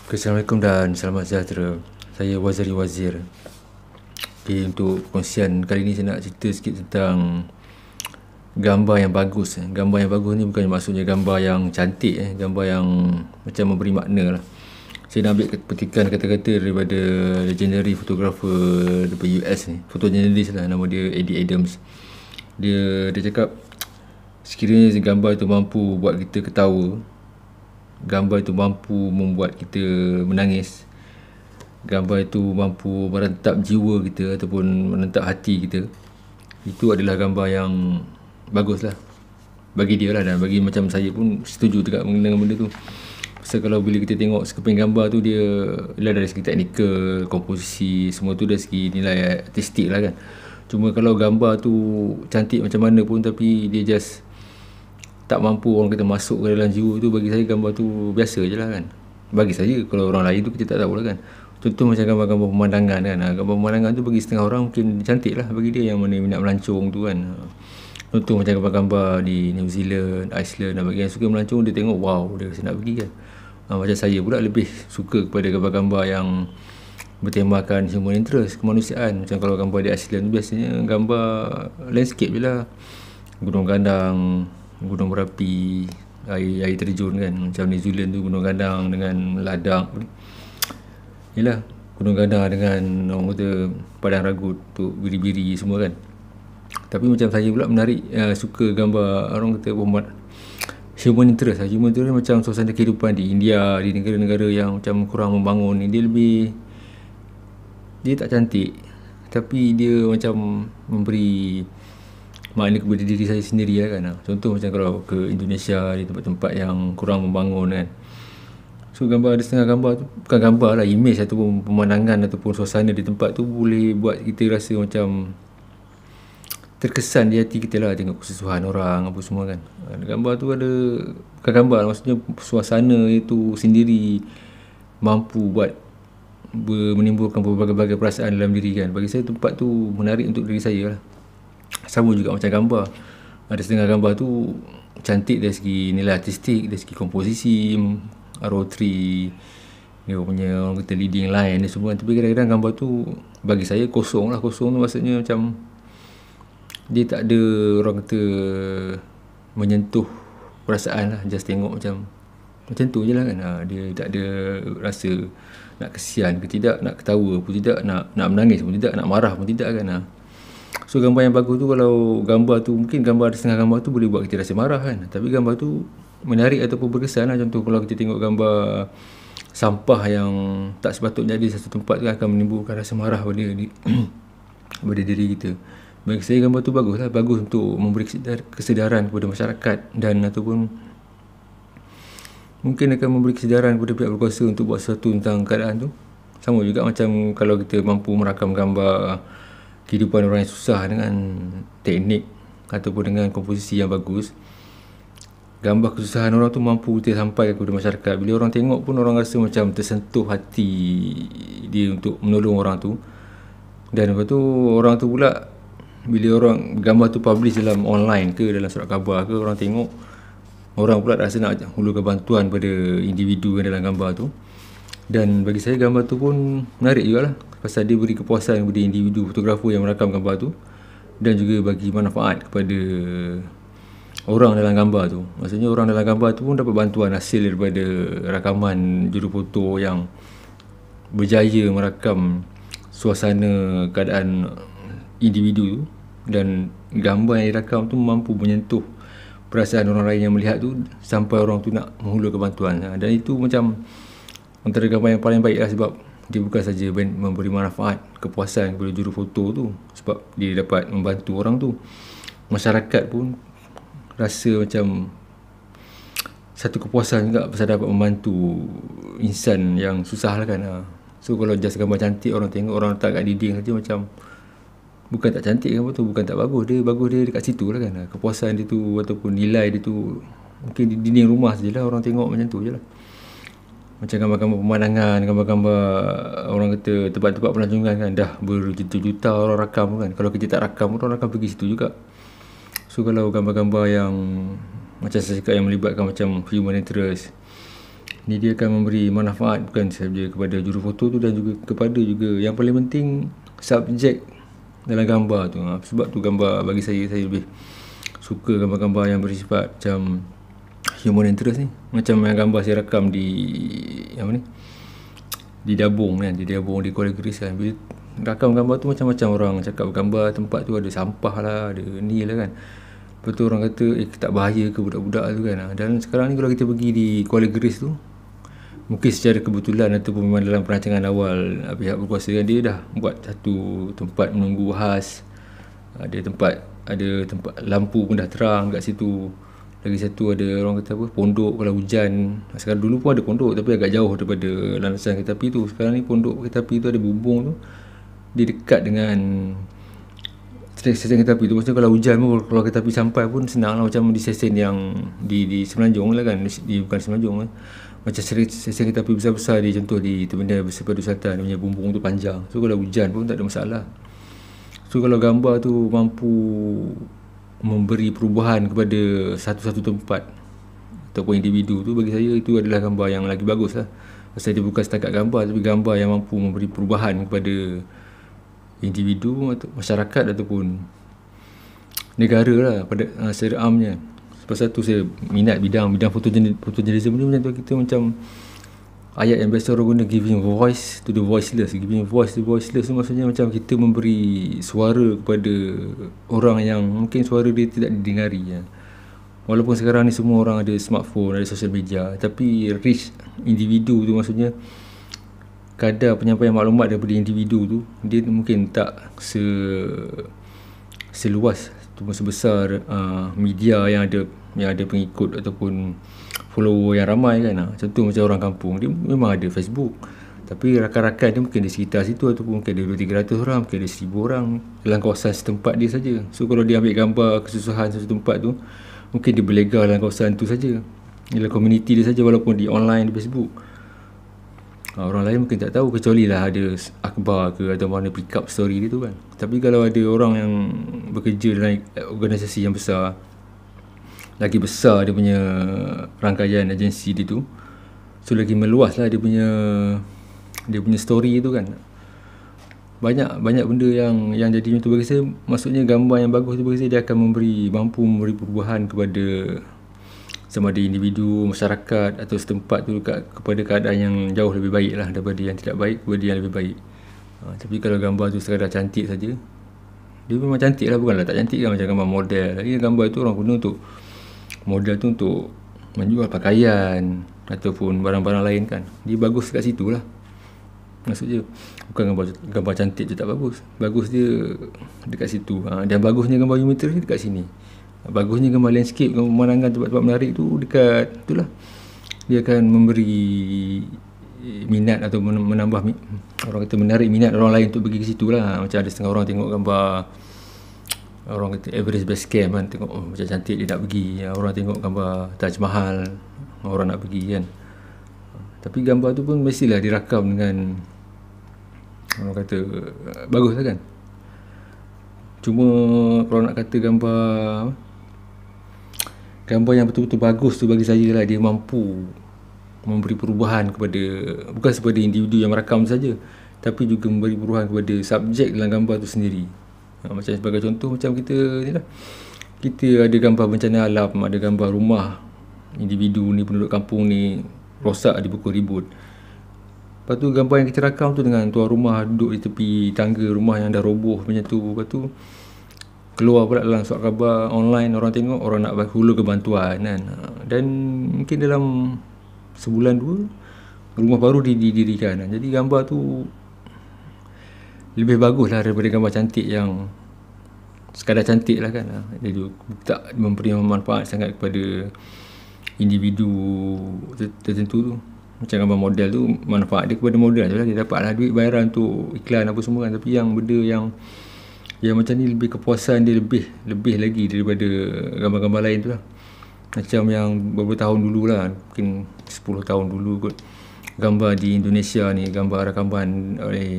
Assalamualaikum dan selamat sejahtera. Saya Waziri Wazir. Okay, untuk perkongsian kali ni saya nak cerita sikit tentang gambar yang bagus. Gambar yang bagus ni bukan maksudnya gambar yang cantik, gambar yang macam memberi makna lah. Saya nak ambil petikan kata-kata daripada legendary photographer daripada US ni, photojournalist lah, nama dia Eddie Adams. Dia cakap, sekiranya gambar itu mampu buat kita ketawa, gambar itu mampu membuat kita menangis, gambar itu mampu merentap jiwa kita ataupun merentap hati kita, itu adalah gambar yang bagus lah bagi dia lah. Dan bagi macam saya pun setuju juga dengan benda tu. Pasal kalau bila kita tengok sekeping gambar tu, dia dari segi teknikal, komposisi, semua tu dari segi nilai artistik lah kan. Cuma kalau gambar tu cantik macam mana pun tapi dia just tak mampu orang kita masuk ke dalam jiwa tu, bagi saya gambar tu biasa je lah kan. Bagi saya, kalau orang lain tu kita tak tahu lah kan. Contoh macam gambar-gambar pemandangan kan, gambar pemandangan tu bagi setengah orang mungkin cantik lah, bagi dia yang mana minat melancong tu kan. Contoh macam gambar-gambar di New Zealand, Iceland, dan bagi yang suka melancong, dia tengok wow, dia rasa nak pergi kan. Macam saya pula lebih suka kepada gambar-gambar yang bertemakan human interest, kemanusiaan. Macam kalau gambar di Iceland tu biasanya gambar landscape je lah, gunung gandang, gunung berapi, air terjun kan. Macam New Zealand tu gunung gandang dengan ladang, yelah, gunung gandang dengan orang kata padang ragut untuk biri-biri semua kan. Tapi macam saya pula menarik, suka gambar orang kata human interest. Human interest macam suasana kehidupan di India, di negara-negara yang macam kurang membangun ni, dia tak cantik tapi dia macam memberi makna kepada diri saya sendiri lah kan. Contoh macam kalau ke Indonesia, di tempat-tempat yang kurang membangun kan, so gambar, ada setengah gambar tu, bukan gambar lah, image ataupun pemandangan ataupun suasana di tempat tu boleh buat kita rasa macam terkesan di hati kita lah, tengok kesusahan orang apa semua kan. Gambar tu ada, bukan gambar, maksudnya suasana itu sendiri mampu buat menimbulkan berbagai-bagai perasaan dalam diri kan. Bagi saya tempat tu menarik untuk diri saya lah. Sama juga macam gambar, ada setengah gambar tu cantik dari segi nilai artistik, dari segi komposisi, RO3, dia punya orang kata leading line ni semua. Tapi kadang-kadang gambar tu bagi saya kosong lah. Kosong tu maksudnya macam dia tak ada orang kata menyentuh perasaan lah, just tengok macam tu je lah kan. Dia tak ada rasa nak kesian ke tidak, nak ketawa pun tidak, nak menangis pun tidak, nak marah pun tidak kan. So gambar yang bagus tu, kalau gambar tu, mungkin gambar setengah gambar tu boleh buat kita rasa marah kan, tapi gambar tu menarik ataupun berkesan lah. Contoh kalau kita tengok gambar sampah yang tak sepatutnya ada di satu tempat tu, akan menimbulkan rasa marah pada diri kita. Bagi saya gambar tu bagus lah, bagus untuk memberi kesedaran kepada masyarakat, dan ataupun mungkin akan memberi kesedaran kepada pihak berkuasa untuk buat sesuatu tentang keadaan tu. Sama juga macam kalau kita mampu merakam gambar kehidupan orang yang susah dengan teknik ataupun dengan komposisi yang bagus, gambar kesusahan orang tu mampu kita sampaikan kepada masyarakat. Bila orang tengok pun orang rasa macam tersentuh hati dia untuk menolong orang tu. Dan lepas tu orang tu pula, bila orang gambar tu publish dalam online ke dalam surat khabar ke, orang tengok, orang pula rasa nak hulurkan bantuan pada individu yang dalam gambar tu. Dan bagi saya gambar tu pun menarik jugalah, pasal dia beri kepuasan kepada individu fotografer yang merakam gambar tu, dan juga bagi manfaat kepada orang dalam gambar tu. Maksudnya orang dalam gambar tu pun dapat bantuan hasil daripada rakaman jurufoto yang berjaya merakam suasana keadaan individu tu, dan gambar yang dirakam tu mampu menyentuh perasaan orang lain yang melihat tu sampai orang tu nak menghulurkan bantuan. Dan itu macam antara gambar yang paling baik lah, sebab dia bukan saja memberi manfaat, kepuasan kepada jurufoto tu sebab dia dapat membantu orang tu, masyarakat pun rasa macam satu kepuasan juga pasal dapat membantu insan yang susah lah kan. So kalau just gambar cantik, orang tengok, orang letak kat dinding saja, macam bukan tak cantik gambar tu, bukan tak bagus, dia bagus dia dekat situ lah kan. Kepuasan dia tu ataupun nilai dia tu mungkin di dinding rumah sajalah, orang tengok macam tu je lah. Macam gambar-gambar pemandangan, gambar-gambar orang kata tempat-tempat pelancongan kan, dah berjuta-juta orang rakam kan. Kalau kita tak rakam, orang akan pergi situ juga. So kalau gambar-gambar yang macam saya cakap, yang melibatkan macam human interest, Ni dia akan memberi manfaat bukan sahaja kepada jurufoto tu dan juga kepada juga yang paling penting subjek dalam gambar tu. Sebab tu gambar bagi saya lebih suka gambar-gambar yang bersifat macam human interest ni. Macam yang gambar saya rakam di apa ni, di Dabung kan, di Dabung di Kuala Keris kan. Bila rakam gambar tu macam-macam orang cakap gambar tempat tu ada sampah lah, ada ni lah kan. Betul orang kata tak bahaya ke budak-budak tu kan. Dan sekarang ni kalau kita pergi di Kuala Keris tu, mungkin secara kebetulan ataupun memang dalam perancangan awal pihak berkuasa kan, dia dah buat satu tempat menunggu khas. Ada tempat lampu pun dah terang kat situ. Lagi satu ada orang kata apa, pondok kalau hujan. Sekarang dulu pun ada pondok tapi agak jauh daripada landasan kereta api tu. Sekarang ni pondok kereta api tu ada bumbung tu, dia dekat dengan stesen kereta api tu. Maksudnya kalau hujan pun, kalau kereta api sampai pun senang lah. Macam di stesen yang di Semenanjung lah kan, bukan Semenanjung lah, macam stesen kereta api besar-besar di contoh di Terminal Bersepadu Selatan, dia punya bumbung tu panjang. So kalau hujan pun tak ada masalah. So kalau gambar tu mampu memberi perubahan kepada satu-satu tempat ataupun individu tu, bagi saya itu adalah gambar yang lagi bagus lah. Pasal dia bukan setakat gambar, tapi gambar yang mampu memberi perubahan kepada individu atau masyarakat ataupun negara lah pada secara amnya. Pasal tu saya minat bidang fotojournalism ni. Macam tu kita macam ayat yang biasa orang guna, giving voice to the voiceless. Giving voice to the voiceless tu maksudnya macam kita memberi suara kepada orang yang mungkin suara dia tidak didengari ya. Walaupun sekarang ni semua orang ada smartphone, ada social media, tapi reach individu tu maksudnya kadar penyampaian maklumat daripada individu tu dia mungkin tak seluas ataupun sebesar media yang ada pengikut ataupun follower yang ramai kan. Contoh macam orang kampung, dia memang ada Facebook, tapi rakan-rakan dia mungkin di sekitar situ, ataupun mungkin ada 200-300 orang, mungkin ada 1000 orang dalam kawasan setempat dia saja. So kalau dia ambil gambar kesusahan satu tempat tu, mungkin dia berlegar dalam kawasan tu saja, dalam komuniti dia saja, walaupun di online, di Facebook. Orang lain mungkin tak tahu, kecuali lah ada akhbar ke atau mana pick up story dia tu kan. Tapi kalau ada orang yang bekerja dalam organisasi yang besar, lagi besar dia punya rangkaian agensi dia tu, so lagi meluas lah dia punya story tu kan. Banyak benda yang jadi tu bagi saya. Maksudnya gambar yang bagus tu bagi saya, dia akan mampu memberi perubahan kepada sama ada individu, masyarakat atau setempat tu kepada keadaan yang jauh lebih baik lah daripada yang tidak baik kepada yang lebih baik. Tapi kalau gambar tu sekadar cantik saja, dia memang cantik lah, bukanlah tak cantik kan, macam gambar model. Lagi gambar tu orang guna untuk model tu untuk menjual pakaian ataupun barang-barang lain kan. Dia bagus kat situ lah. Maksudnya bukan gambar cantik je tak bagus. Bagus dia dekat situ. Dan bagusnya gambar humanitarian ni dekat sini. Bagusnya gambar landscape, gambar pemandangan tempat-tempat menarik tu dekat itulah. Dia akan memberi minat atau menambah orang kata menarik minat orang lain untuk pergi ke situ lah. Macam ada setengah orang tengok gambar, orang kata Everest Base Camp kan, tengok macam cantik dia nak pergi. Orang tengok gambar Taj Mahal, orang nak pergi kan. Tapi gambar tu pun mestilah dirakam dengan orang kata bagus lah kan. Cuma kalau nak kata gambar yang betul-betul bagus tu bagi saya lah, dia mampu memberi perubahan kepada, bukan kepada individu yang merakam saja, tapi juga memberi perubahan kepada subjek dalam gambar tu sendiri. Macam sebagai contoh, macam kita ni lah, kita ada gambar bencana alam, ada gambar rumah individu ni, penduduk kampung ni rosak, dipukul ribut. Lepas tu gambar yang kita rakam tu dengan tuan rumah duduk di tepi tangga rumah yang dah roboh macam tu. Lepas tu keluar pula dalam surat khabar online, orang tengok, orang nak hulur ke bantuan kan. Dan mungkin dalam sebulan 2 rumah baru didirikan. Jadi gambar tu lebih bagus lah daripada gambar cantik yang sekadar cantik lah kan. Jadi tak memberi manfaat sangat kepada individu tertentu tu. Macam gambar model tu, manfaat dia kepada model je lah, dia dapatlah duit bayaran untuk iklan apa semua kan. Tapi yang benda yang macam ni, lebih kepuasan dia lebih lagi daripada gambar-gambar lain tu lah. Macam yang beberapa tahun dulu lah, mungkin 10 tahun dulu kot, gambar di Indonesia ni, gambar rakaman oleh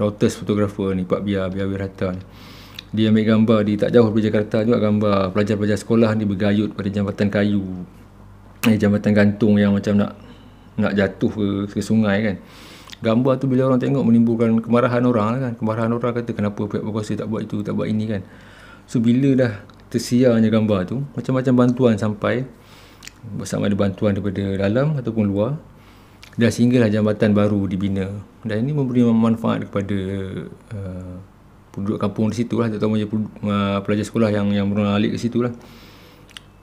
Reuters fotografer ni, Pak Bia Wirata ni. Dia ambil gambar di tak jauh dari Jakarta juga, gambar pelajar-pelajar sekolah ni bergayut pada jambatan kayu, jambatan gantung yang macam nak nak jatuh ke sungai kan. Gambar tu bila orang tengok menimbulkan kemarahan orang lah kan. Kemarahan orang kata kenapa pihak berkuasa tak buat itu, tak buat ini kan. So bila dah tersiarnya gambar tu, macam-macam bantuan sampai, sama ada bantuan daripada dalam ataupun luar, dan sehinggalah jambatan baru dibina. Dan ini memberi manfaat kepada penduduk kampung di situ lah, terutamanya pelajar sekolah yang berulang alik ke situ lah.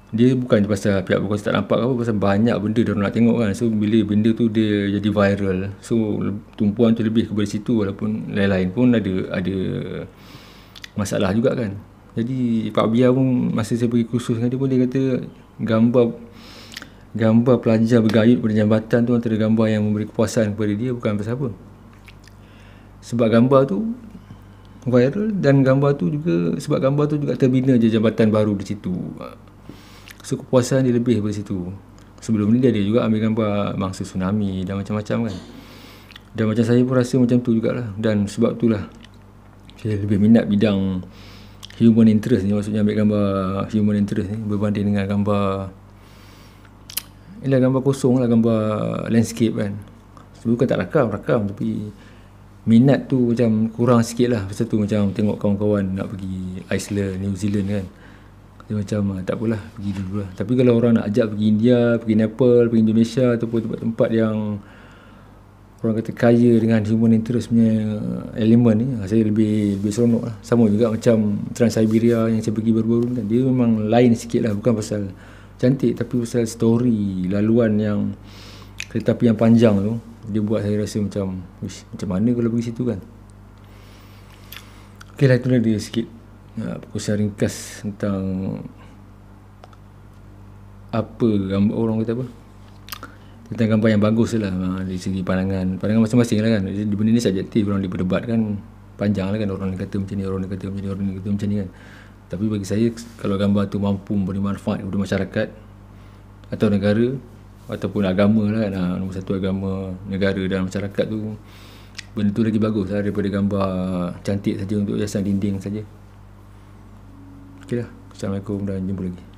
Dia bukan pasal pihak berkuasa tak nampak apa, pasal banyak benda dia orang nak tengok kan. So bila benda tu dia jadi viral, so tumpuan tu lebih kepada situ, walaupun lain-lain pun ada masalah juga kan. Jadi Pak Bia pun masa saya pergi kursus dengan dia pun dia kata gambar pelajar bergayut pada jambatan tu antara gambar yang memberi kepuasan kepada dia, bukan pasal apa. Sebab gambar tu viral, dan gambar tu juga terbina je jambatan baru di situ. So kepuasan dia lebih daripada situ. Sebelum ni dia ada juga ambil gambar mangsa tsunami dan macam-macam kan. Dan macam saya pun rasa macam tu jugalah. Dan sebab itulah saya lebih minat bidang human interest ni. Maksudnya ambil gambar human interest ni berbanding dengan gambar kosong lah, gambar landscape kan. Bukan tak rakam tapi minat tu macam kurang sikit lah. Pasal tu macam tengok kawan-kawan nak pergi Iceland, New Zealand kan, dia macam tak apalah, pergi dulu lah. Tapi kalau orang nak ajak pergi India, pergi Nepal, pergi Indonesia ataupun tempat-tempat yang orang kata kaya dengan human interest punya elemen ni, saya lebih seronok lah. Sama juga macam Trans-Siberia yang saya pergi baru-baru kan, dia memang lain sikit lah. Bukan pasal cantik, tapi pasal story, laluan yang kereta api yang panjang tu, dia buat saya rasa macam mana kalau pergi situ kan. Ok lah, itulah dia sikit perkongsian ringkas tentang orang kata tentang gambar yang bagus lah, dari segi pandangan masing-masing lah kan. Jadi benda ni subjektif, orang diperdebatkan panjang lah kan. Orang ni kata macam ni, orang ni kata macam ni, orang ni kata macam ni kan. Tapi bagi saya, kalau gambar tu mampu memberi manfaat kepada masyarakat atau negara ataupun agama lah kan, nombor satu agama, negara dan masyarakat tu, benda tu lagi bagus lah daripada gambar cantik saja untuk hiasan dinding saja. Ok lah, Assalamualaikum dan jumpa lagi.